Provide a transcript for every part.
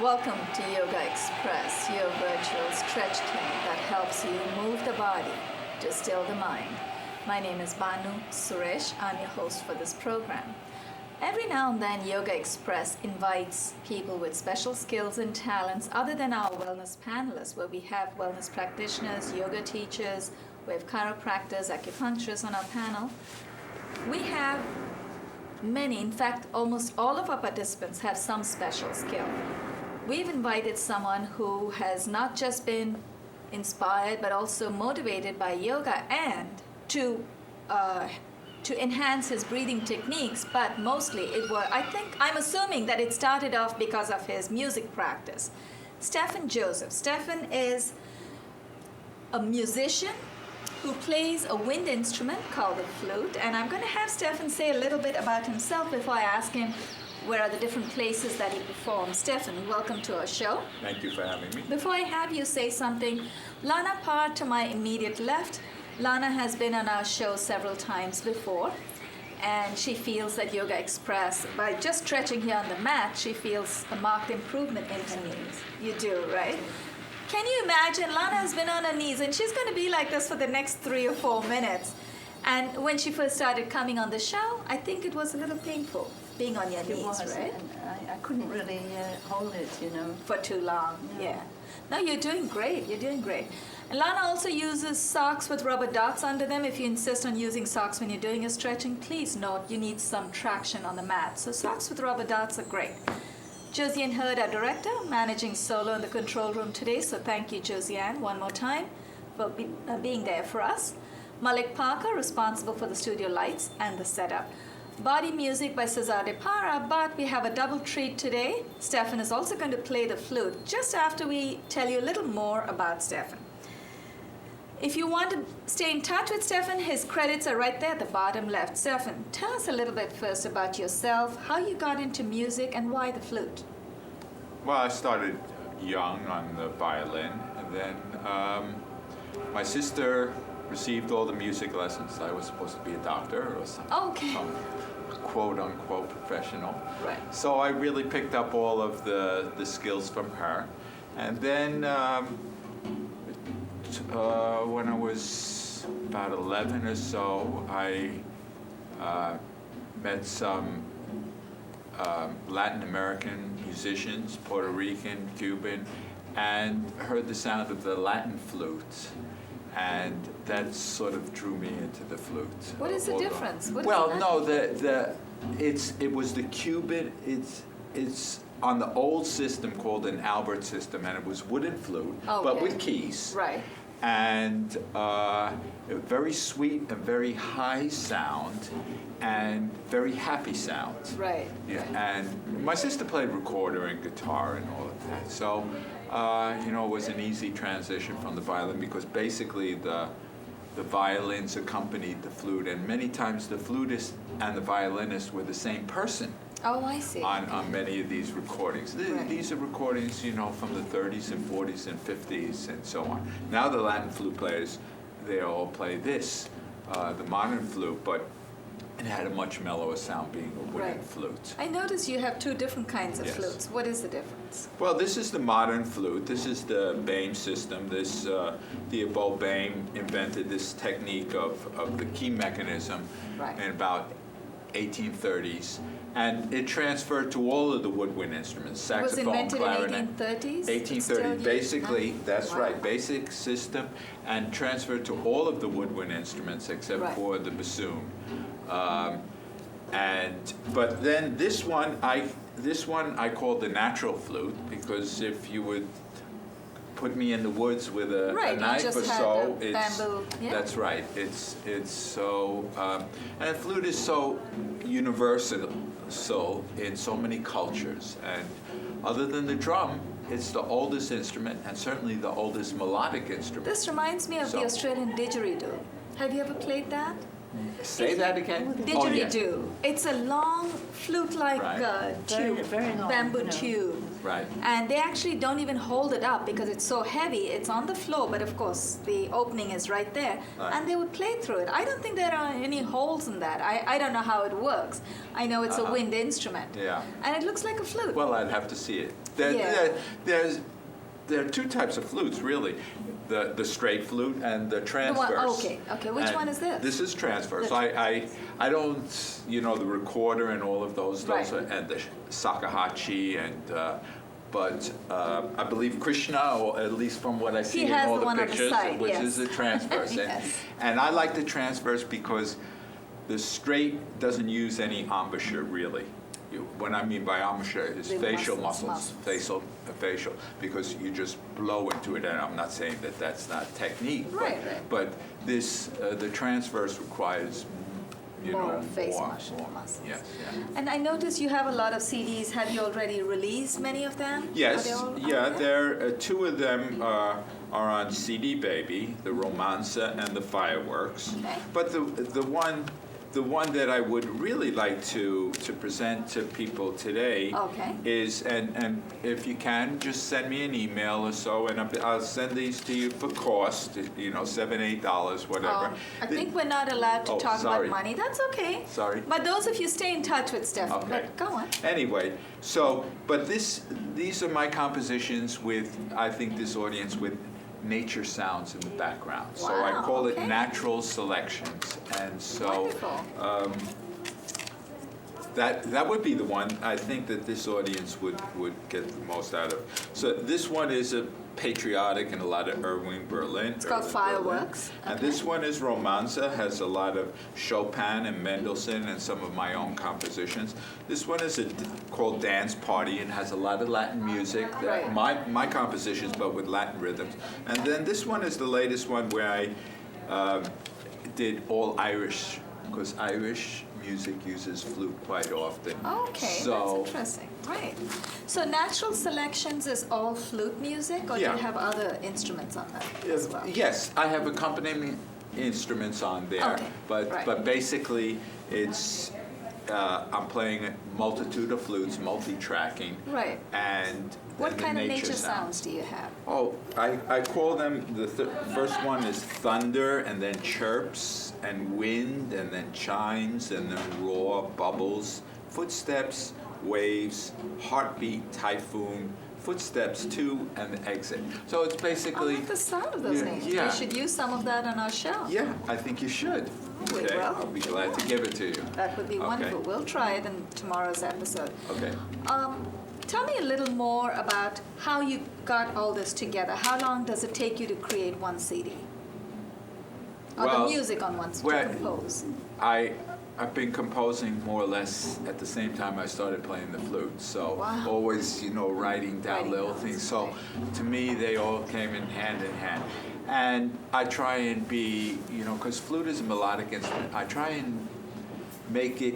Welcome to Yogaxpress, your virtual stretch clinic that helps you move the body to still the mind. My name is Banu Suresh. I'm your host for this program. Every now and then, Yogaxpress invites people with special skills and talents other than our wellness panelists, where we have wellness practitioners, yoga teachers, we have chiropractors, acupuncturists on our panel. We have many, in fact, almost all of our participants have some special skill. We've invited someone who has not just been inspired but also motivated by yoga and to enhance his breathing techniques, but mostly I'm assuming that it started off because of his music practice. Stephen Joseph. Stephen is a musician who plays a wind instrument called the flute, and I'm going to have Stephen say a little bit about himself before I ask him where are the different places that he performs. Stephen, welcome to our show. Thank you for having me. Before I have you say something, Lana Parr to my immediate left. Lana has been on our show several times before, and she feels that Yogaxpress, by just stretching here on the mat, she feels a marked improvement in her knees. You do, right? Can you imagine? Lana has been on her knees, and she's going to be like this for the next 3 or 4 minutes. And when she first started coming on the show, I think it was a little painful being on your knees, right? I couldn't really hold it, for too long. No. Yeah. No, you're doing great. You're doing great. And Lana also uses socks with rubber dots under them. If you insist on using socks when you're doing your stretching, please note you need some traction on the mat. So socks with rubber dots are great. Josiane Hurd, our director, managing solo in the control room today. So thank you, Josiane, one more time for being there for us. Malik Parker, responsible for the studio lights and the setup. Body music by Cesar de Parra, but we have a double treat today. Stephen is also going to play the flute just after we tell you a little more about Stephen. If you want to stay in touch with Stephen, his credits are right there at the bottom left. Stephen, tell us a little bit first about yourself, how you got into music, and why the flute. Well, I started young on the violin, and then my sister received all the music lessons. I was supposed to be a doctor or some quote-unquote professional. Right. So I really picked up all of the skills from her. And then when I was about 11 or so, I met some Latin American musicians, Puerto Rican, Cuban, and heard the sound of the Latin flute. And that sort of drew me into the flute. What is the difference? It was the Cuban. It's on the old system called an Albert system, and it was wooden flute, but with keys. Right. And very sweet and very high sound, and very happy sound. Right. Yeah. And my sister played recorder and guitar and all of that. So. It was an easy transition from the violin because basically the violins accompanied the flute, and many times the flutist and the violinist were the same person. Oh, I see. On many of these recordings. Right. These are recordings, from the 30s and 40s and 50s and so on. Now the Latin flute players, they all play this, the modern flute, but it had a much mellower sound being a wooden flute. I notice you have 2 different kinds of Yes. flutes. What is the difference? Well, this is the modern flute. This is the Boehm system. Theobald Boehm invented this technique of the key mechanism in about 1830s. And it transferred to all of the woodwind instruments, saxophone, clarinet. It was invented in 1830s? 1830, basically, that's right, basic system, and transferred to all of the woodwind instruments except for the bassoon. But then this one I called the natural flute, because if you would put me in the woods with a Right, you knife just or had so, the bamboo, yeah. that's right. It's so, and flute is so universal, so in so many cultures. And other than the drum, it's the oldest instrument and certainly the oldest melodic instrument. This reminds me of the So- Australian didgeridoo. Have you ever played that? Say that again? Oh, yeah. Didgeridoo. It's a long flute-like Right. tube, Very long, bamboo you know. tube. Right. And they actually don't even hold it up because it's so heavy. It's on the floor, but of course the opening is right there. Right. And they would play through it. I don't think there are any holes in that. I don't know how it works. I know it's a wind instrument. Yeah. And it looks like a flute. Well, I'd have to see it. Yeah. There are two types of flutes, really. The straight flute and the transverse. Okay. Which And one is this? This is transverse. The I don't, the recorder and all of those Right. are, and the shakuhachi but I believe Krishna, or at least from what I see in has all the the one on the pictures, side, which yes. is the transverse. Yes. And I like the transverse because the straight doesn't use any embouchure, really. What I mean by embouchure is The facial muscles. facial, because you just blow into it, and I'm not saying that that's not technique, Right. but this, the transverse requires, More face more. muscles. Yes, yeah. And I notice you have a lot of CDs. Have you already released many of them? Yes, Are they all yeah, out there? there, two of them are on CD Baby, the Romanza and the Fireworks. Okay. But the one that I would really like to present to people today Okay. is, and if you can, just send me an email or so, and I'll send these to you for cost, $7, $8, whatever. I think we're not allowed to Oh, talk sorry. about money. That's okay. Sorry. But those of you stay in touch with Steph. Okay. But go on. Anyway, so, but these are my compositions with, I think, this audience with nature sounds in the background. So I Wow, call okay. it natural selections. And so Wonderful. that would be the one I think that this audience would get the most out of. So this one is a patriotic and a lot of Irving Berlin. It's called Irving Fireworks. Berlin. And Okay. this one is Romanza, has a lot of Chopin and Mendelssohn and some of my own compositions. This one is called Dance Party and has a lot of Latin music, Right. my compositions, but with Latin rhythms. And then this one is the latest one where I did all Irish, because Irish music uses flute quite often. Okay, So, that's interesting. Right. So natural selections is all flute music, or do Yeah. you have other instruments on that as well? yes, I have accompaniment instruments on there, Okay, but right. but basically it's I'm playing a multitude of flutes, multi-tracking, Right. and What then the kind of nature sounds do you have? Oh, I call them, first one is thunder, and then chirps, and wind, and then chimes, and then roar, bubbles, footsteps, waves, heartbeat, typhoon, footsteps two, and the exit. So it's I basically... like the sound of those names. Yeah. We should use some of that on our show. Yeah, I think you should. We Okay, will. I'll be glad to give it to you. That would be Okay. wonderful. We'll try it in tomorrow's episode. Okay. Tell me a little more about how you got all this together. How long does it take you to create one CD? Or Well, the music on one well, to compose? I've been composing more or less at the same time I started playing the flute. So Wow. always, writing down Writing little notes, things. So right. to me, they all came in hand. And I try and be, because flute is a melodic instrument, I try and make it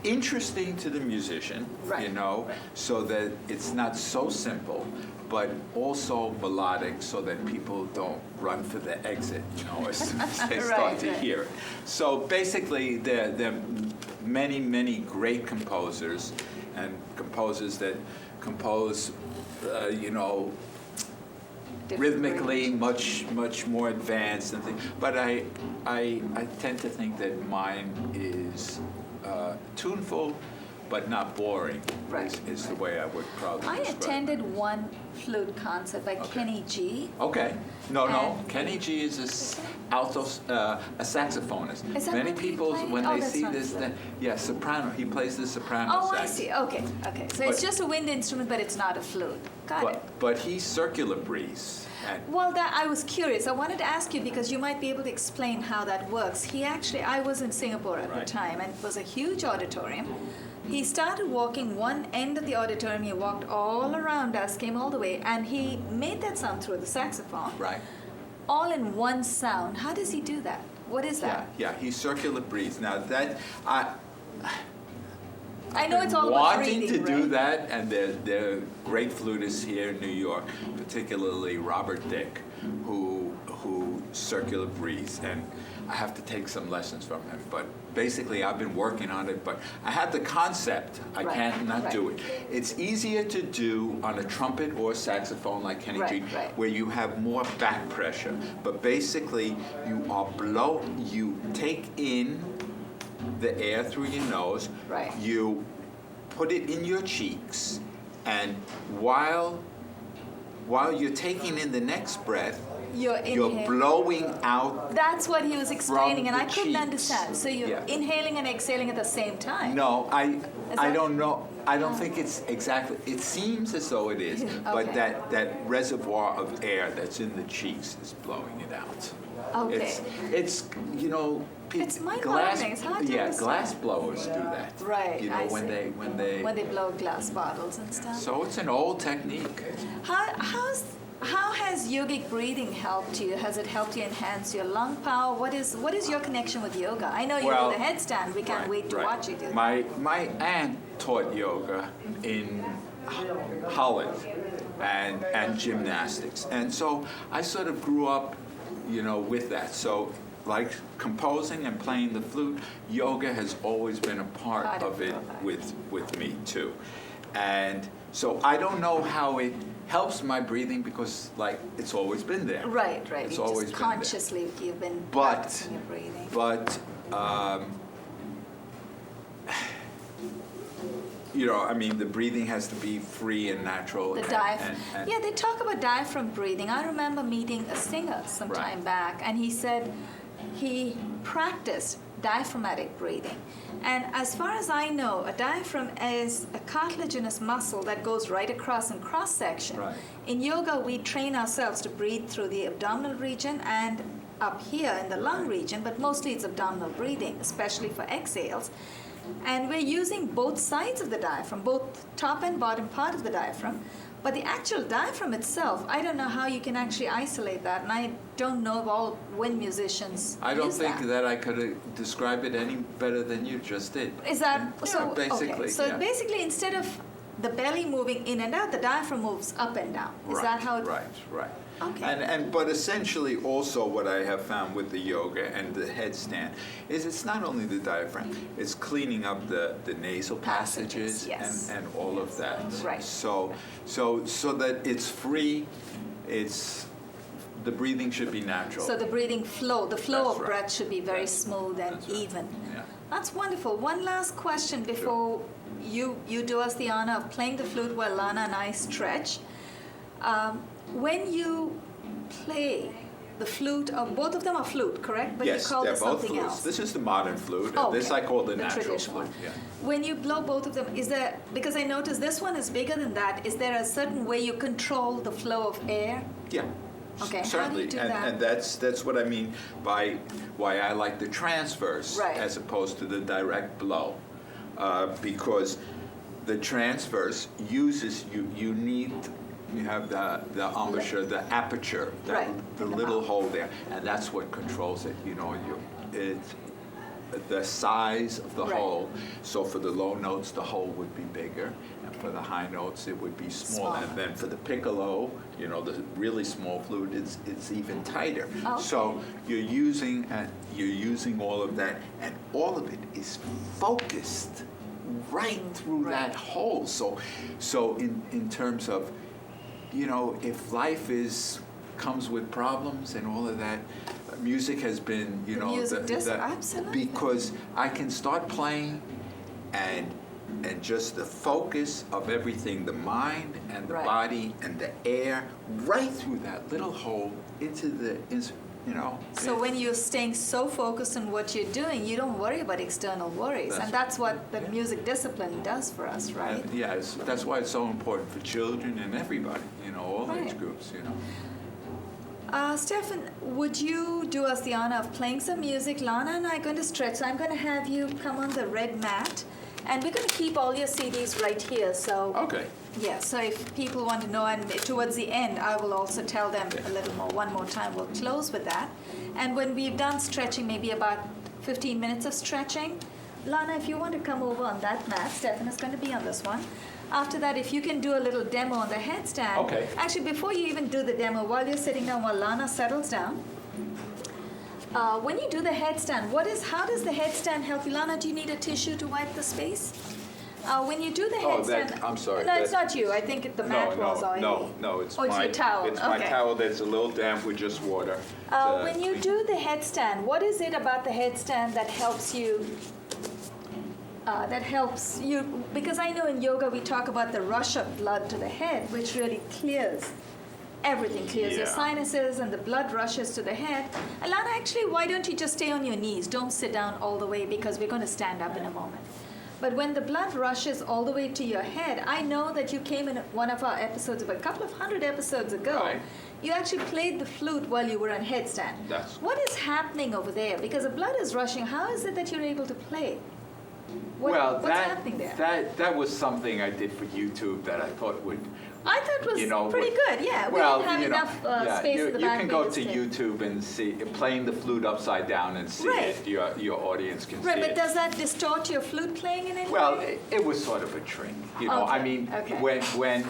interesting to the musician, Right. so that it's not so simple, but also melodic, so that people don't run for the exit, as soon as they start Right, to right. hear it. So basically, there are many, many great composers, and composers that compose, Different rhythmically range. much more advanced and things. But I tend to think that mine is tuneful, but not boring. Right, Is the way I would probably I describe it. attended one flute concert by Kenny G. Okay. No. And- Kenny G is a saxophonist. Is that Many what he people, played? when Oh, they that's see not this, flute. soprano. He plays the soprano Oh, sax. I see. Okay. So it's But- just a wind instrument, but it's not a flute. Got it. But he's circular breeze. And Well, I was curious. I wanted to ask you because you might be able to explain how that works. I was in Singapore at the Right. time, and it was a huge auditorium. he started walking one end of the auditorium. He walked all around us, came all the way, and he made that sound through the saxophone. Right. All in one sound. How does he do that? What is that? Yeah, he circular breathes. Now that I know it's all about wanting breathing, to do right? that, and there are great flutists here in New York, particularly Robert Dick, who circular breathes, and I have to take some lessons from him. But basically, I've been working on it. But I have the concept. I Right, can't not right. do it. It's easier to do on a trumpet or saxophone like Kenny Right, G, right. where you have more back pressure. But basically, you take in the air through your nose. Right. You put it in your cheeks, and while you're taking in the next breath, You're you're inhaling. blowing out. That's what he was explaining, and the I couldn't cheeks. understand. So you're Yeah. inhaling and exhaling at the same time. No, I that- don't know. I don't think it's exactly. It seems as though it is, but Okay. that reservoir of air that's in the cheeks is blowing it out. Okay. It's you know. It's mind-boggling. It's hard to Yeah, understand. glass blowers do that. Right, You know I when see. they. When they blow glass bottles and stuff. So it's an old technique. How has yogic breathing helped you? Has it helped you enhance your lung power? What is your connection with yoga? I know you Well, do the headstand. We can't Right, wait to right. watch you do that. My aunt taught yoga in Holland and gymnastics, and so I sort of grew up, with that. So like composing and playing the flute, yoga has always been a part of it with me too, and so I don't know how it helps my breathing because it's always been there. Right. It's You always just been there. consciously you've been But practicing your breathing. the breathing has to be free and natural. The diaphragm. Yeah, they talk about diaphragm breathing. I remember meeting a singer some Right. time back, and he said he practiced diaphragmatic breathing. And as far as I know, a diaphragm is a cartilaginous muscle that goes right across in cross section. Right. In yoga, we train ourselves to breathe through the abdominal region and up here in the lung region, but mostly it's abdominal breathing, especially for exhales. And we're using both sides of the diaphragm, both top and bottom part of the diaphragm. But the actual diaphragm itself, I don't know how you can actually isolate that, and I don't know if all wind musicians I don't use think that I could describe it any better than you just did. Is that Yeah, so? basically, okay. So yeah. basically, instead of the belly moving in and out, the diaphragm moves up and down. Is that how it? Right. Okay. But essentially also what I have found with the yoga and the headstand is it's not only the diaphragm, it's cleaning up the nasal passages Yes. and all of that. Right. So that it's free, the breathing should be natural. So the breathing flow, the flow That's of right. breath should be very That's- smooth and that's right. even. Yeah. That's wonderful. One last question before you do us the honor of playing the flute while Lana and I stretch. When you play the flute, both of them are flute, correct? But Yes, you call they're this both something flutes. else. This is the modern flute. Oh, This okay. I call the The natural traditional flute. one. Yeah. When you blow both of them, because I noticed this one is bigger than that, is there a certain way you control the flow of air? Yeah. Okay, how do you Certainly, do and, that? and that's what I mean by why I like the transverse Right. as opposed to the direct blow, because the transverse uses you have the embouchure, the aperture, Right, the in the little mouth. hole there, and that's what controls it. It's the size of the Right. hole. So for the low notes, the hole would be bigger, and for the high notes, it would be smaller. Smaller. And then for the piccolo, the really small flute, it's even tighter. Okay. So you're using all of that, and all of it is focused right through Right. that hole. So in terms of, if life comes with problems and all of that, music has been, The music absolutely. because I can start playing and just the focus of everything, the mind and the Right. body and the air, right through that little hole into So when you're staying so focused on what you're doing, you don't worry about external worries. That's And that's what the music discipline does for us, right? that's why it's so important for children and everybody, all Right. age groups, Stefan, would you do us the honor of playing some music? Lana and I are going to stretch, so I'm going to have you come on the red mat. And we're going to keep all your CDs right here. So Okay. yeah, so if people want to know, and towards the end, I will also tell them a little more. One more time, we'll close with that. And when we've done stretching, maybe about 15 minutes of stretching, Lana, if you want to come over on that mat, Stefan is going to be on this one. After that, if you can do a little demo on the headstand. Okay. Actually, before you even do the demo, while you're sitting down, while Lana settles down, when you do the headstand, how does the headstand help you? Lana, do you need a tissue to wipe the space? When you do the headstand... I'm sorry. No, it's not you. I think the mat was oily. No, it's it's your towel. It's my Okay. towel that's a little damp with just water. When you do the headstand, what is it about the headstand that helps you? Because I know in yoga we talk about the rush of blood to the head, which really clears everything, clears your Yeah. sinuses and the blood rushes to the head. Alana, actually, why don't you just stay on your knees? Don't sit down all the way because we're going to stand up in a moment. But when the blood rushes all the way to your head, I know that you came in one of our episodes, a couple of hundred episodes ago. Right. You actually played the flute while you were on headstand. What is happening over there? Because the blood is rushing. How is it that you're able to play? What's happening there? That was something I did for YouTube that I thought would... I thought it was pretty good, yeah. We Well, didn't have enough space in the back. You can go to YouTube and see, playing the flute upside down and see Right. it. Your audience can see Right, but it. does that distort your flute playing in any Well, way? it was sort of a trick. I Okay, mean, okay. when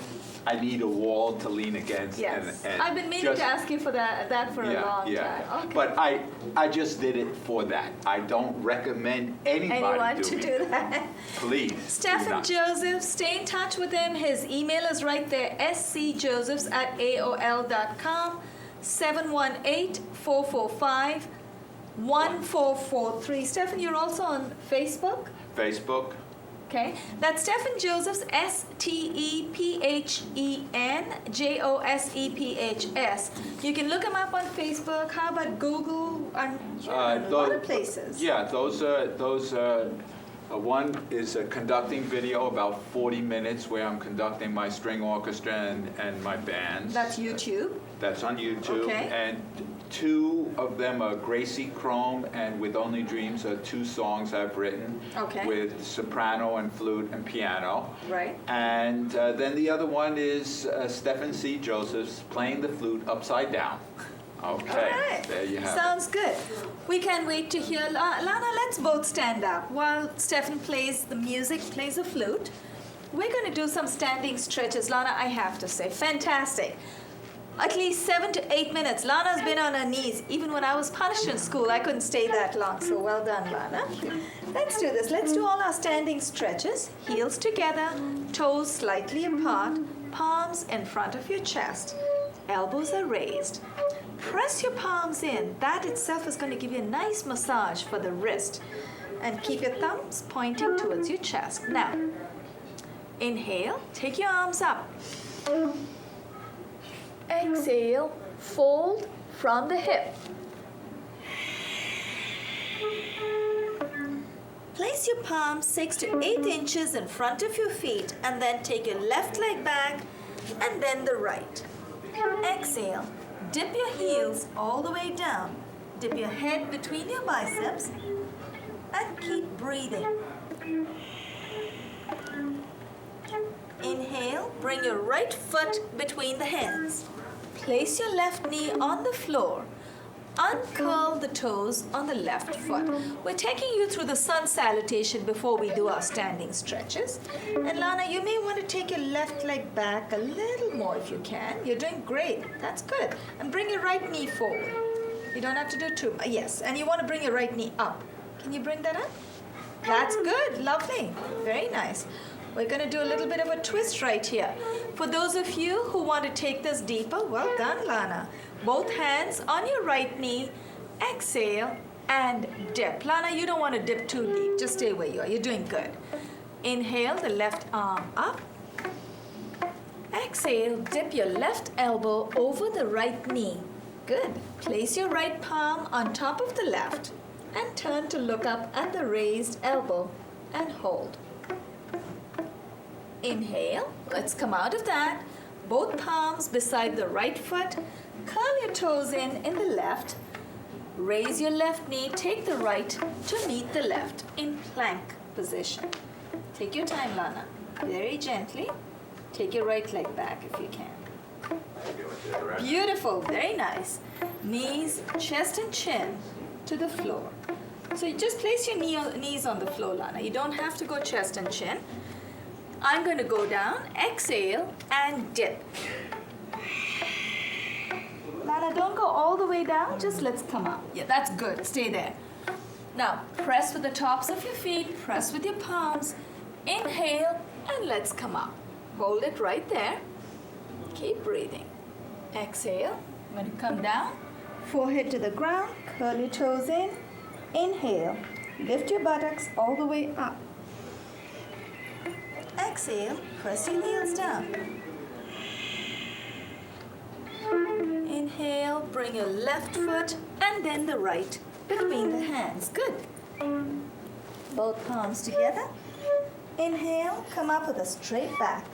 I need a wall to lean against. Yes. And I've been meaning to ask you for that for a long time. Okay. But I just did it for that. I don't recommend anybody to do that. Please. Stephen do not. Joseph, stay in touch with him. His email is right there, scjosephs@aol.com, 718-445-1443. Stephen, you're also on Facebook? Facebook. Okay, that's Stephen Josephs, StephenJosephs. You can look him up on Facebook. How about Google? A lot of places. Yeah, those one is a conducting video, about 40 minutes, where I'm conducting my string orchestra and my bands. That's YouTube. That's on YouTube. Okay. And two of them are Gracie Chrome and With Only Dreams are two songs I've written. Okay. With soprano and flute and piano. Right. And then the other one is Stephen C. Josephs playing the flute upside down. Okay. All right. There you have Sounds good. We can't wait to hear. Lana, let's both stand up while Stephen plays the music, plays the flute. We're going to do some standing stretches. Lana, I have to say, fantastic. At least 7 to 8 minutes. Lana's been on her knees. Even when I was punished in school, I couldn't stay that long. So well done, Lana. Let's do this. Let's do all our standing stretches. Heels together, toes slightly apart, palms in front of your chest. Elbows are raised. Press your palms in. That itself is going to give you a nice massage for the wrist. And keep your thumbs pointing towards your chest. Now, inhale, take your arms up. Exhale, fold from the hip. Place your palms 6 to 8 inches in front of your feet and then take your left leg back and then the right. Exhale, dip your heels all the way down. Dip your head between your biceps and keep breathing. Inhale, bring your right foot between the hands. Place your left knee on the floor. Uncurl the toes on the left foot. We're taking you through the sun salutation before we do our standing stretches. And Lana, you may want to take your left leg back a little more if you can. You're doing great. That's good. And bring your right knee forward. You don't have to do too much. Yes, and you want to bring your right knee up. Can you bring that up? That's good. Lovely. Very nice. We're going to do a little bit of a twist right here. For those of you who want to take this deeper, well done, Lana. Both hands on your right knee. Exhale and dip. Lana, you don't want to dip too deep. Just stay where you are. You're doing good. Inhale, the left arm up. Exhale, dip your left elbow over the right knee. Good. Place your right palm on top of the left and turn to look up at the raised elbow and hold. Inhale, let's come out of that. Both palms beside the right foot. Curl your toes in the left. Raise your left knee, take the right to meet the left in plank position. Take your time, Lana. Very gently. Take your right leg back if you can. Beautiful, very nice. Knees, chest and chin to the floor. So you just place your knees on the floor, Lana. You don't have to go chest and chin. I'm going to go down, exhale, and dip. Lana, don't go all the way down, just let's come up. Yeah, that's good, stay there. Now, press with the tops of your feet, press with your palms. Inhale, and let's come up. Hold it right there. Keep breathing. Exhale. I'm going to come down. Forehead to the ground. Curl your toes in. Inhale. Lift your buttocks all the way up. Exhale. Press your heels down. Inhale. Bring your left foot and then the right between the hands. Good. Both palms together. Inhale. Come up with a straight back.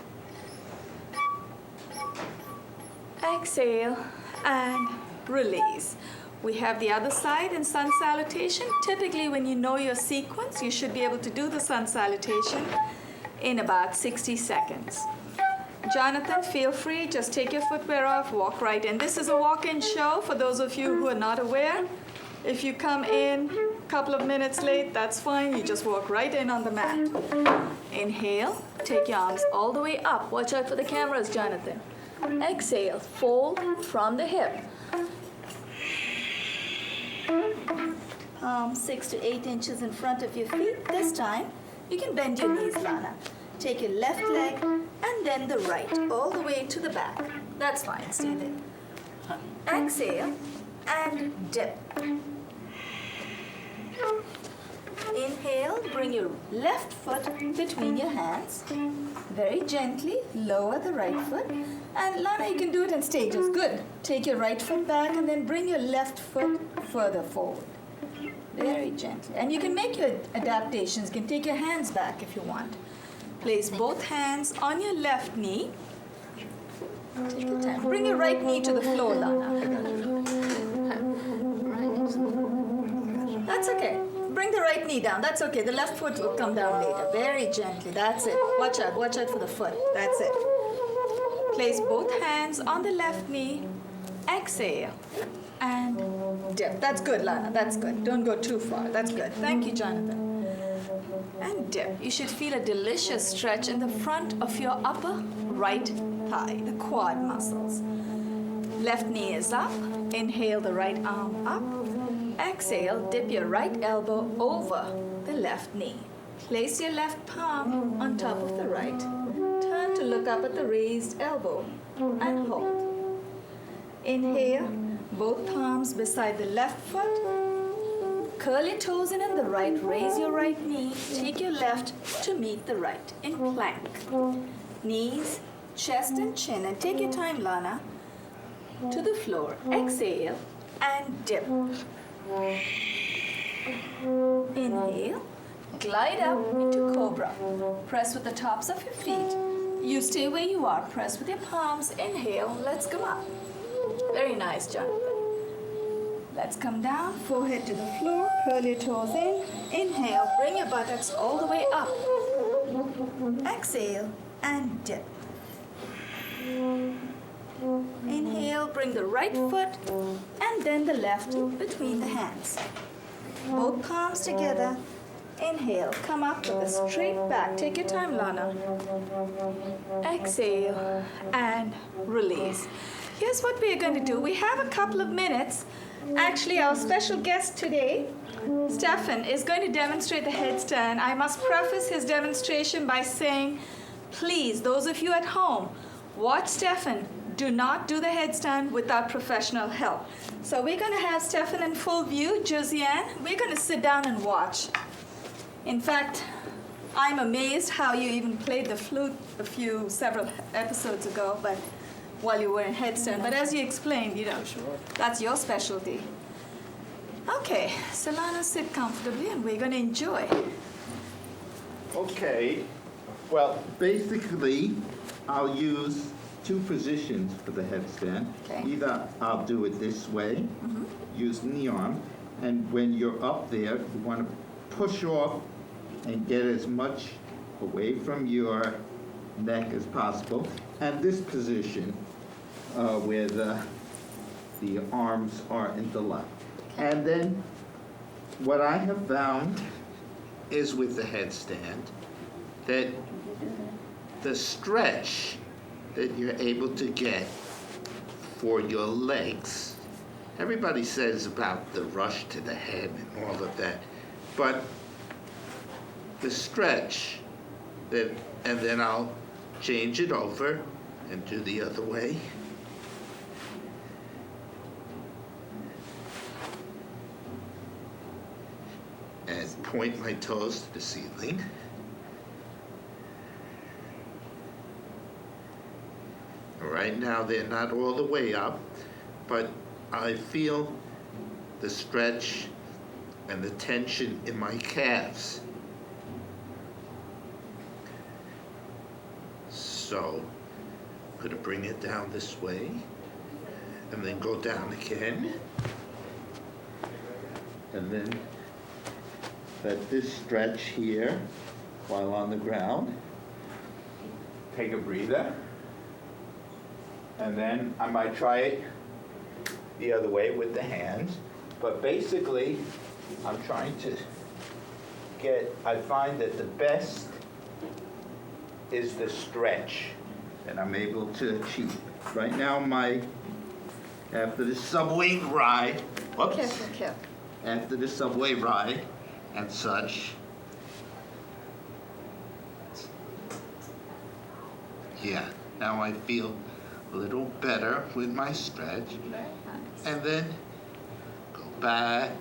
Exhale and release. We have the other side in sun salutation. Typically, when you know your sequence, you should be able to do the sun salutation in about 60 seconds. Jonathan, feel free, just take your footwear off, walk right in. This is a walk-in show for those of you who are not aware. If you come in a couple of minutes late, that's fine. You just walk right in on the mat. Inhale, take your arms all the way up. Watch out for the cameras, Jonathan. Exhale, fold from the hip. Palms 6 to 8 inches in front of your feet. This time, you can bend your knees, Lana. Take your left leg and then the right, all the way to the back. That's fine, stay there. Exhale and dip. Inhale, bring your left foot between your hands. Very gently lower the right foot. And Lana, you can do it in stages. Good. Take your right foot back and then bring your left foot further forward. Very gently. And you can make your adaptations. You can take your hands back if you want. Place both hands on your left knee. Take your time. Bring your right knee to the floor, Lana. That's okay. Bring the right knee down. That's okay. The left foot will come down later. Very gently. That's it. Watch out. Watch out for the foot. That's it. Place both hands on the left knee. Exhale. And dip. That's good, Lana. That's good. Don't go too far. That's good. Thank you, Jonathan. And dip. You should feel a delicious stretch in the front of your upper right thigh, the quad muscles. Left knee is up. Inhale the right arm up. Exhale, dip your right elbow over the left knee. Place your left palm on top of the right. Turn to look up at the raised elbow and hold. Inhale, both palms beside the left foot. Curl your toes in on the right. Raise your right knee. Take your left to meet the right in plank. Knees, chest and chin. And take your time, Lana, to the floor. Exhale and dip. Inhale, glide up into cobra. Press with the tops of your feet. You stay where you are. Press with your palms. Inhale, let's come up. Very nice, Jonathan. Let's come down, forehead to the floor. Curl your toes in. Inhale, bring your buttocks all the way up. Exhale and dip. Inhale, bring the right foot and then the left between the hands. Both palms together. Inhale, come up with a straight back. Take your time, Lana. Exhale and release. Here's what we are going to do. We have a couple of minutes. Actually, our special guest today, Stefan, is going to demonstrate the headstand. I must preface his demonstration by saying, please, those of you at home, watch Stefan. Do not do the headstand without professional help. So we're going to have Stefan in full view. Josiane, we're going to sit down and watch. In fact, I'm amazed how you even played the flute several episodes ago, but while you were in headstand. But as you explained, that's your specialty. Okay, so Lana, sit comfortably and we're going to enjoy. Okay, well, basically, I'll use two positions for the headstand. Okay. Either I'll do it this way, using the arm, and when you're up there, you want to push off and get as much away from your neck as possible, and this position where the arms are interlocked. And then what I have found is with the headstand that the stretch that you're able to get for your legs, everybody says about the rush to the head and all of that, but the stretch that, and then I'll change it over and do the other way. And point my toes to the ceiling. Right now they're not all the way up, but I feel the stretch and the tension in my calves. So I'm going to bring it down this way and then go down again. And then let this stretch here while on the ground. Take a breather. And then I might try it the other way with the hands. But basically, I'm trying to I find that the best is the stretch that I'm able to achieve. Right now, after the subway ride, whoops. Careful. After the subway ride and such, yeah, now I feel a little better with my stretch. Very nice. And then go back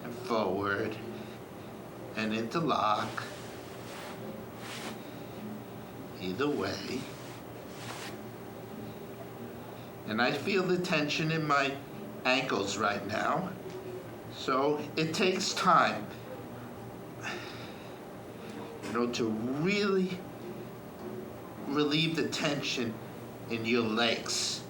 and forward and interlock. Either way. And I feel the tension in my ankles right now. So it takes time, to really relieve the tension in your legs.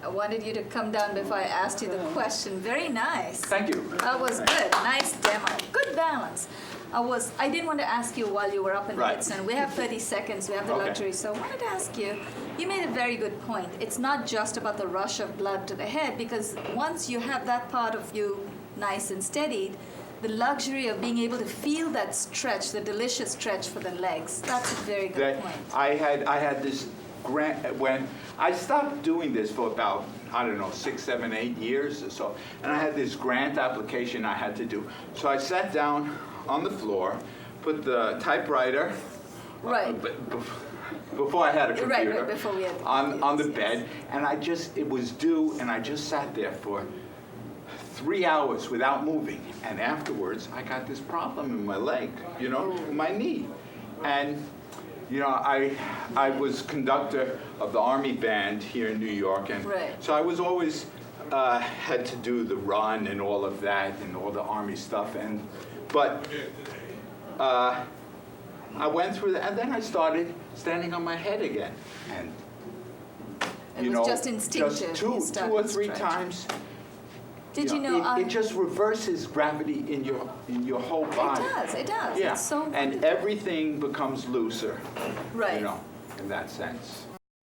I wanted you to come down before I asked you the question. Very nice. Thank you. That was good. Nice demo. Good balance. I didn't want to ask you while you were up in the Right. headstand. We have 30 seconds. We have the Okay. luxury. So I wanted to ask you, you made a very good point. It's not just about the rush of blood to the head, because once you have that part of you nice and steadied, the luxury of being able to feel that stretch, the delicious stretch for the legs, that's a very good That point. I had this grant when I stopped doing this for about, I don't know, 6, 7, 8 years or so, and I had this grant application I had to do. So I sat down on the floor, put the typewriter Right. before I had a computer Right, before we had on the computers, bed, and it was due, and I just sat there for 3 hours without moving, and afterwards I got this problem in my leg, my knee, and I was conductor of the Army band here in New York, and Right. so I was always had to do the run and all of that and all the Army stuff, but I went through that, and then I started standing on my head again, and It was just instinctive. just You two started or three stretching. times. Did you know? It just reverses gravity in your whole body. It does. Yeah, It's so and everything becomes looser. Right. In that sense.